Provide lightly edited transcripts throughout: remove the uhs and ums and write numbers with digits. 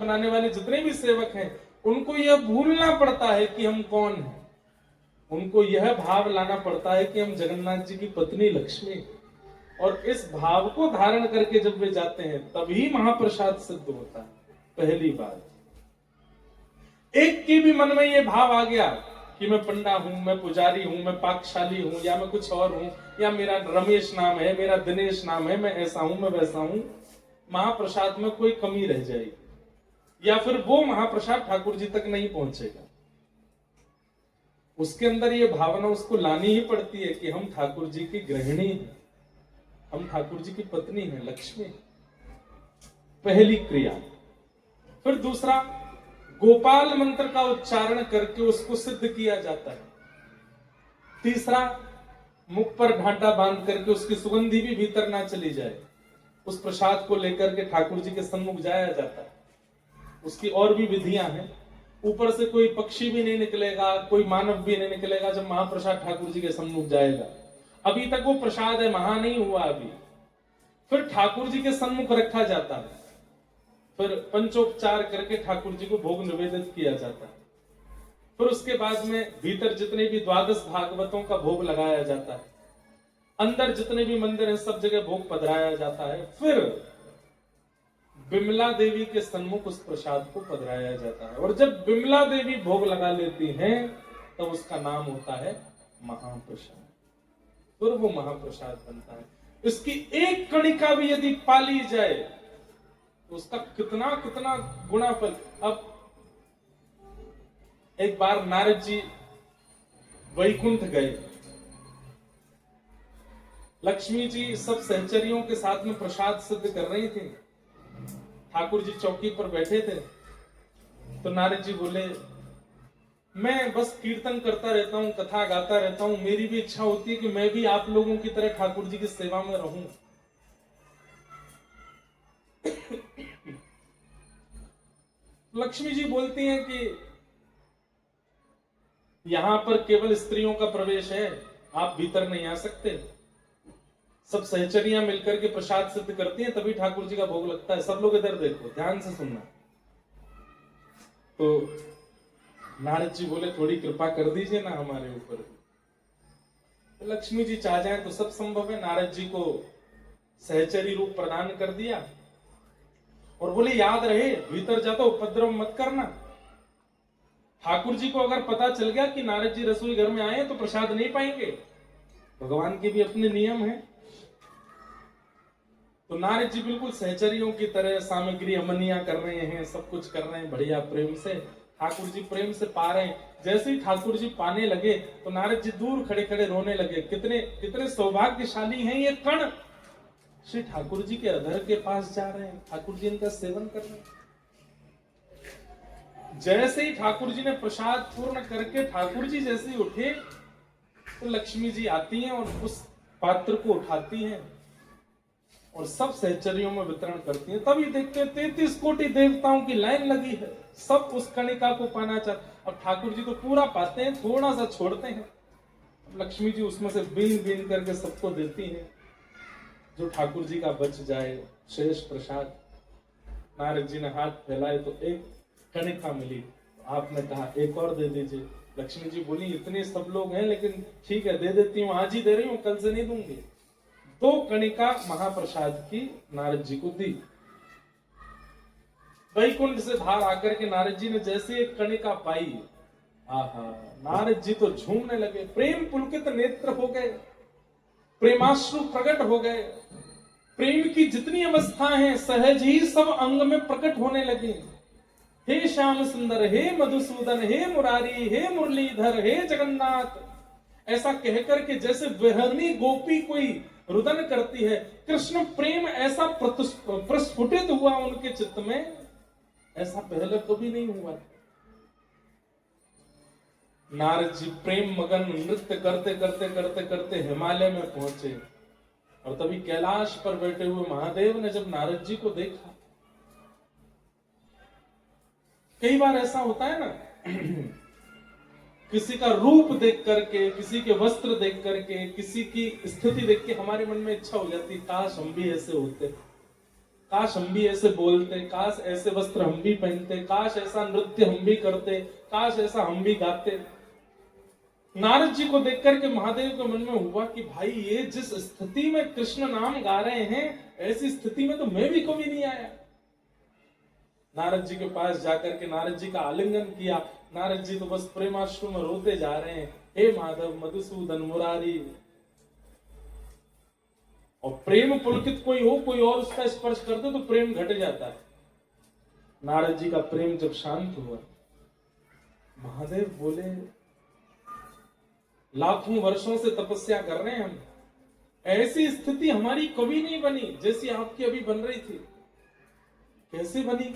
बनाने वाले जितने भी सेवक हैं उनको यह भूलना पड़ता है कि हम कौन हैं। उनको यह भाव लाना पड़ता है कि हम जगन्नाथ जी की पत्नी लक्ष्मी, और इस भाव को धारण करके जब वे जाते हैं तभी महाप्रसाद सिद्ध होता है। पहली बात, एक के भी मन में यह भाव आ गया कि मैं पंडा हूं, मैं पुजारी हूं, मैं पाकशाली हूं, या मैं कुछ और हूं, या मेरा रमेश नाम है, मेरा दिनेश नाम है, मैं ऐसा हूं, मैं वैसा हूं, महाप्रसाद में कोई कमी रह जाएगी, या फिर वो महाप्रसाद ठाकुर जी तक नहीं पहुंचेगा। उसके अंदर ये भावना उसको लानी ही पड़ती है कि हम ठाकुर जी की गृहिणी हैं, हम ठाकुर जी की पत्नी हैं, लक्ष्मी। पहली क्रिया। फिर दूसरा, गोपाल मंत्र का उच्चारण करके उसको सिद्ध किया जाता है। तीसरा, मुख पर ढांटा बांध करके उसकी सुगंधी भी भीतर ना चली जाए, उस प्रसाद को लेकर के ठाकुर जी के सम्मुख जाया जाता है। उसकी और भी विधियां हैं। ऊपर से कोई पक्षी भी नहीं निकलेगा, कोई मानव भी नहीं निकलेगा जब महाप्रसाद ठाकुर जी के सम्मुख जाएगा। अभी तक वो प्रसाद है, महा नहीं हुआ अभी। फिर ठाकुर जी के सम्मुख रखा जाता है, फिर पंचोपचार करके ठाकुर जी को भोग निवेदित किया जाता है। फिर उसके बाद में भीतर जितने भी 12 भागवतों का भोग लगाया जाता है, अंदर जितने भी मंदिर हैं सब जगह भोग पधराया जाता है। फिर बिमला देवी के सन्मुख उस प्रसाद को पधराया जाता है, और जब बिमला देवी भोग लगा लेती हैं तब उसका नाम होता है महाप्रसाद। फिर वो महाप्रसाद बनता है। इसकी एक कणिका भी यदि पाली जाए तो उसका कितना कितना गुना फल। अब एक बार नारद जी वैकुंठ गए, लक्ष्मी जी सब सहचरियों के साथ में प्रसाद सिद्ध कर रही थी, ठाकुर जी चौकी पर बैठे थे। तो नारद जी बोले, मैं बस कीर्तन करता रहता हूं, कथा गाता रहता हूं, मेरी भी इच्छा होती है कि मैं भी आप लोगों की तरह ठाकुर जी की सेवा में रहूं। लक्ष्मी जी बोलती हैं कि यहां पर केवल स्त्रियों का प्रवेश है, आप भीतर नहीं आ सकते। सब सहचरियां मिलकर के प्रसाद सिद्ध करती हैं, तभी ठाकुर जी का भोग लगता है। सब लोग इधर देखो, ध्यान से सुनना। तो नारद जी बोले, थोड़ी कृपा कर दीजिए ना हमारे ऊपर। तो लक्ष्मी जी चाह जाए तो सब संभव है। नारद जी को सहचरी रूप प्रदान कर दिया और बोले, याद रहे भीतर जाता उपद्रव मत करना। ठाकुर जी को अगर पता चल गया कि नारद जी रसोई घर में आए तो प्रसाद नहीं पाएंगे, भगवान के भी अपने नियम हैं। तो नारद जी बिल्कुल सहचरियों की तरह सामग्री अमनिया कर रहे हैं, सब कुछ कर रहे हैं बढ़िया प्रेम से। ठाकुर जी प्रेम से पा रहे हैं। जैसे ही ठाकुर जी पाने लगे तो नारद जी दूर खड़े खड़े रोने लगे। कितने कितने सौभाग्यशाली हैं ये कण, श्री ठाकुर जी के अधर के पास जा रहे हैं, ठाकुर जी इनका सेवन कर रहे हैं। जैसे ही ठाकुर जी ने प्रसाद पूर्ण करके ठाकुर जी जैसे ही उठे तो लक्ष्मी जी आती हैं और उस पात्र को उठाती हैं और सब सहचरियों में वितरण करती हैं। तभी देखते हैं 33 कोटि देवताओं की लाइन लगी है, सब उस कणिका को पाना चाहते। अब ठाकुर जी तो पूरा पाते हैं, थोड़ा सा छोड़ते हैं। लक्ष्मी जी उसमें से बीन बीन करके सबको देती हैं, जो ठाकुर जी का बच जाए शेष प्रसाद। नारद जी ने हाथ फैलाए तो एक कणिका मिली, तो आपने कहा एक और दे दीजिए। लक्ष्मी जी बोली, इतने सब लोग हैं लेकिन ठीक है दे देती हूँ, आज ही दे रही हूँ, कल से नहीं दूंगी। 2 कणिका महाप्रसाद की नारद जी को दी। वैकुंठ से धार आकर के नारद जी ने जैसे एक कणिका पाई, आहा, नारद जी तो झूमने लगे, प्रेम पुलकित नेत्र हो गए, प्रेमाश्रु प्रकट हो गए। प्रेम की जितनी अवस्था है सहज ही सब अंग में प्रकट होने लगे। हे श्याम सुंदर, हे मधुसूदन, हे मुरारी, हे मुरलीधर, हे जगन्नाथ, ऐसा कहकर के जैसे विहरणी गोपी कोई रुदन करती है, कृष्ण प्रेम ऐसा प्रस्फुटित हुआ उनके चित्त में, ऐसा पहले कभी नहीं हुआ। नारद जी प्रेम मगन नृत्य करते करते करते करते हिमालय में पहुंचे, और तभी कैलाश पर बैठे हुए महादेव ने जब नारद जी को देखा, कई बार ऐसा होता है ना किसी का रूप देख करके, किसी के वस्त्र देख करके, किसी की स्थिति देख के हमारे मन में इच्छा हो जाती, काश हम भी ऐसे होते, काश हम भी ऐसे बोलते, काश ऐसे वस्त्र हम भी पहनते, काश ऐसा नृत्य हम भी करते, काश ऐसा हम भी गाते। नारद जी को देख करके महादेव के मन में हुआ कि भाई ये जिस स्थिति में कृष्ण नाम गा रहे हैं, ऐसी स्थिति में तो मैं भी कभी नहीं आया। नारद जी के पास जाकर के नारद जी का आलिंगन किया। नारद जी तो बस प्रेमाश्रु में रोते जा रहे हैं, हे माधव मधुसूदन मुरारी। और प्रेम पुलकित कोई हो, कोई और उसका स्पर्श कर दे तो प्रेम घट जाता है। नारद जी का प्रेम जब शांत हुआ, महादेव बोले लाखों वर्षों से तपस्या कर रहे हैं हम, ऐसी स्थिति हमारी कभी नहीं बनी जैसी आपकी अभी बन रही थी। कैसे बनी?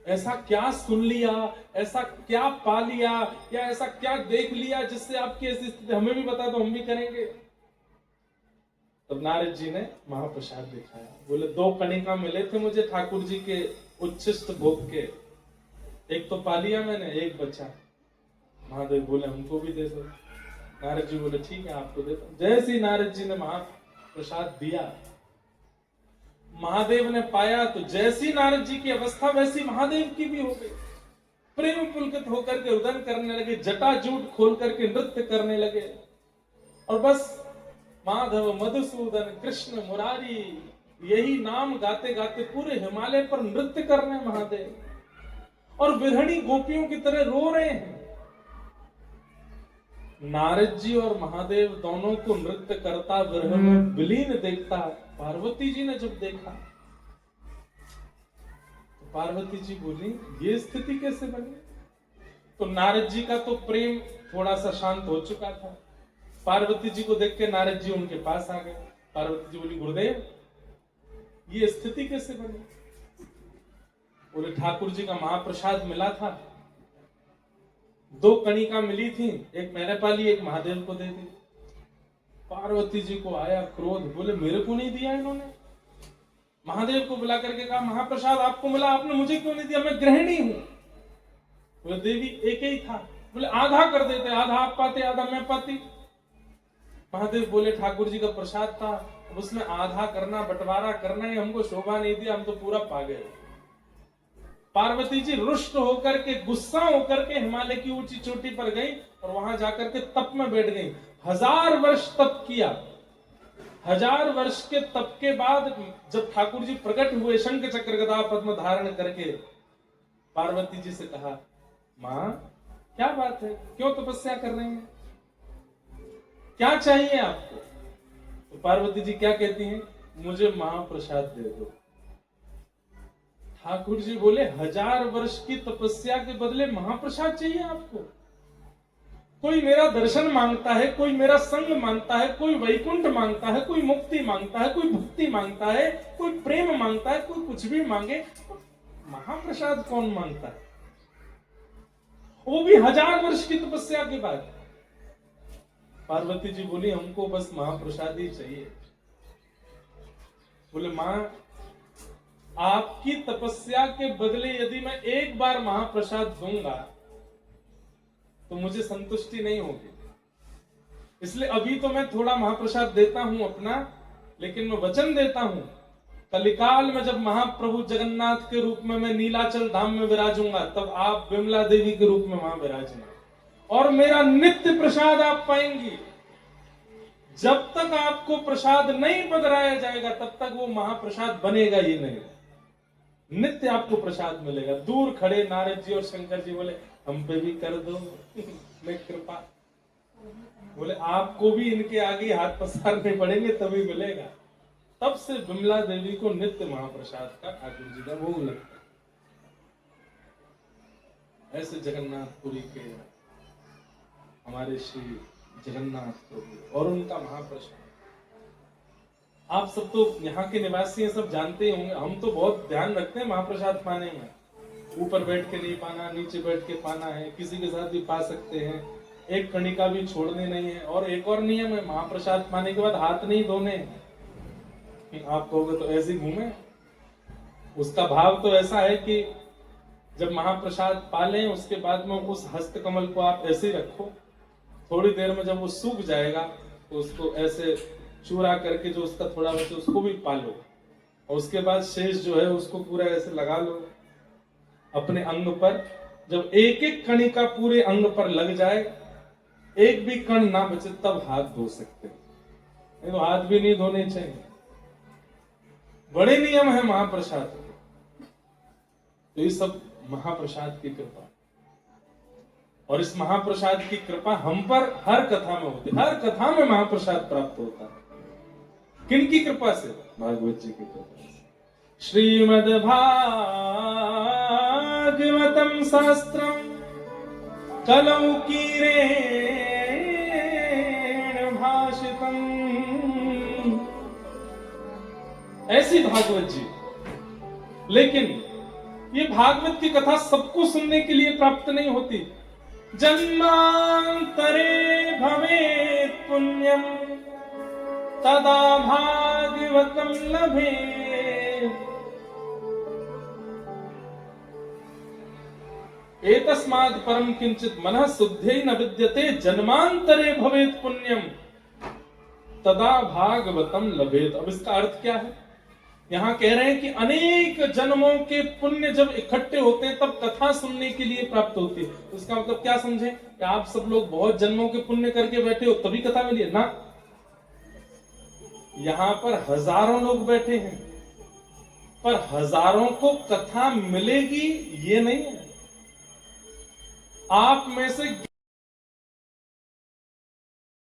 ऐसा क्या सुन लिया, ऐसा क्या पा लिया, या ऐसा क्या देख लिया जिससे आपकी ऐसी स्थिति? हमें भी बता दो, हम भी करेंगे। तब नारद जी ने महाप्रसाद दिखाया। बोले 2 कणिका मिले थे मुझे ठाकुर जी के उच्छिष्ट भोग के, एक तो पा लिया मैंने, एक बचा। महादेव बोले हमको भी दे दो। नारद जी बोले ठीक है आपको देता हूं। जैसे ही नारद जी ने महाप्रसाद दिया, महादेव ने पाया तो जैसी नारद जी की अवस्था वैसी महादेव की भी हो गई। प्रेम पुलकित होकर के रुदन करने लगे, जटाजूट खोल करके नृत्य करने लगे, और बस माधव मधुसूदन कृष्ण मुरारी यही नाम गाते गाते पूरे हिमालय पर नृत्य कर रहे हैं महादेव, और विरहणी गोपियों की तरह रो रहे हैं। नारद जी और महादेव दोनों को नृत्य करता विरह में विलीन देखता पार्वती जी ने जब देखा, तो पार्वती जी बोली ये स्थिति कैसे बनी? तो नारद जी का तो प्रेम थोड़ा सा शांत हो चुका था। पार्वती जी को देख के नारद जी उनके पास आ गए। पार्वती जी बोली गुरुदेव ये स्थिति कैसे बनी? बोले ठाकुर जी का महाप्रसाद मिला था, 2 कणिका मिली थी, एक मैंने पाली, एक महादेव को दे दी। पार्वती जी को आया क्रोध, बोले मेरे को नहीं दिया इन्होंने। महादेव को बुला करके कहा महाप्रसाद आपको मिला, आपने मुझे क्यों नहीं दिया, मैं गृहिणी हूं। बोले देवी एक ही था। बोले आधा कर देते, आधा आप पाते आधा मैं पाती। महादेव बोले ठाकुर जी का प्रसाद था, उसमें आधा करना बंटवारा करना ही हमको शोभा नहीं दिया, हम तो पूरा पा गए। पार्वती जी रुष्ट होकर के, गुस्सा होकर के हिमालय की ऊंची चोटी पर गई और वहां जाकर के तप में बैठ गई। 1000 वर्ष तप किया। 1000 वर्ष के तप के बाद जब ठाकुर जी प्रकट हुए शंख चक्र गदा पद्म धारण करके, पार्वती जी से कहा मां क्या बात है, क्यों तपस्या कर रहे हैं, क्या चाहिए आपको? तो पार्वती जी क्या कहती हैं, मुझे महाप्रसाद दे दो। ठाकुर जी बोले 1000 वर्ष की तपस्या के बदले महाप्रसाद चाहिए आपको? कोई मेरा दर्शन मांगता है, कोई मेरा संग मांगता है, कोई वैकुंठ मांगता है, कोई मुक्ति मांगता है, कोई भक्ति मांगता है, कोई प्रेम मांगता है, कोई कुछ भी मांगे, महाप्रसाद कौन मांगता है? वो भी 1000 वर्ष की तपस्या के बाद। पार्वती जी बोली हमको बस महाप्रसाद ही चाहिए। बोले मां आपकी तपस्या के बदले यदि मैं एक बार महाप्रसाद दूंगा तो मुझे संतुष्टि नहीं होगी, इसलिए अभी तो मैं थोड़ा महाप्रसाद देता हूं अपना, लेकिन मैं वचन देता हूं कलिकाल में जब महाप्रभु जगन्नाथ के रूप में मैं नीलाचल धाम में विराजूंगा, तब आप विमला देवी के रूप में वहां विराजना और मेरा नित्य प्रसाद आप पाएंगी। जब तक आपको प्रसाद नहीं बदलाया जाएगा तब तक वो महाप्रसाद बनेगा ही नहीं, नित्य आपको प्रसाद मिलेगा। दूर खड़े नारद जी और शंकर जी बोले हम पे भी कर दो मैं कृपा। बोले आपको भी इनके आगे हाथ पसारने पड़ेंगे तभी मिलेगा। तब से विमला देवी को नित्य महाप्रसाद का ठाकुर जी का भोग लगता है। ऐसे जगन्नाथपुरी के हमारे श्री जगन्नाथ प्रभु और उनका महाप्रसाद आप सब तो यहाँ के निवासी हैं, सब जानते होंगे। हम तो बहुत ध्यान रखते हैं महाप्रसाद पाने में, ऊपर बैठ के नहीं पाना, नीचे बैठ के पाना है, किसी के साथ भी पा सकते हैं, एक कणिका भी छोड़ने नहीं है। और एक और नियम है, महाप्रसाद पाने के बाद हाथ नहीं धोने। आप कहोगे तो ऐसे ही घूमे, उसका भाव तो ऐसा है कि जब महाप्रसाद पालें उसके बाद में उस हस्त कमल को आप ऐसे ही रखो, थोड़ी देर में जब वो सूख जाएगा तो उसको ऐसे चूरा करके जो उसका थोड़ा बचे उसको भी पालो। और उसके बाद शेष जो है उसको पूरा ऐसे लगा लो अपने अंग पर। जब एक एक कणिका पूरे अंग पर लग जाए, एक भी कण ना बचे, तब हाथ धो सकते हैं, नहीं तो हाथ भी नहीं धोने चाहिए। बड़े नियम है महाप्रसाद के। तो ये सब महाप्रसाद की कृपा, और इस महाप्रसाद की कृपा हम पर हर कथा में होती है। हर कथा में महाप्रसाद प्राप्त होता है। किनकी कृपा से? भागवत जी की कृपा से। श्रीमद् भागवतम शास्त्रम कलौ कीरेण भाषितम। ऐसी भागवत जी। लेकिन ये भागवत की कथा सबको सुनने के लिए प्राप्त नहीं होती। जन्मांतरे भवेत् पुण्यम तदा भागवतम लभेत्। एतस्माद् परम किंचित मनः शुद्धे न विद्यते जन्मांतरे भवेत् पुण्यम तदा भागवतम लभेत्। अब इसका अर्थ क्या है? यहां कह रहे हैं कि अनेक जन्मों के पुण्य जब इकट्ठे होते हैं तब कथा सुनने के लिए प्राप्त होती है। उसका मतलब क्या समझे कि आप सब लोग बहुत जन्मों के पुण्य करके बैठे हो तभी कथा मिली है ना। यहां पर हजारों लोग बैठे हैं, पर हजारों को कथा मिलेगी ये नहीं है। आप में से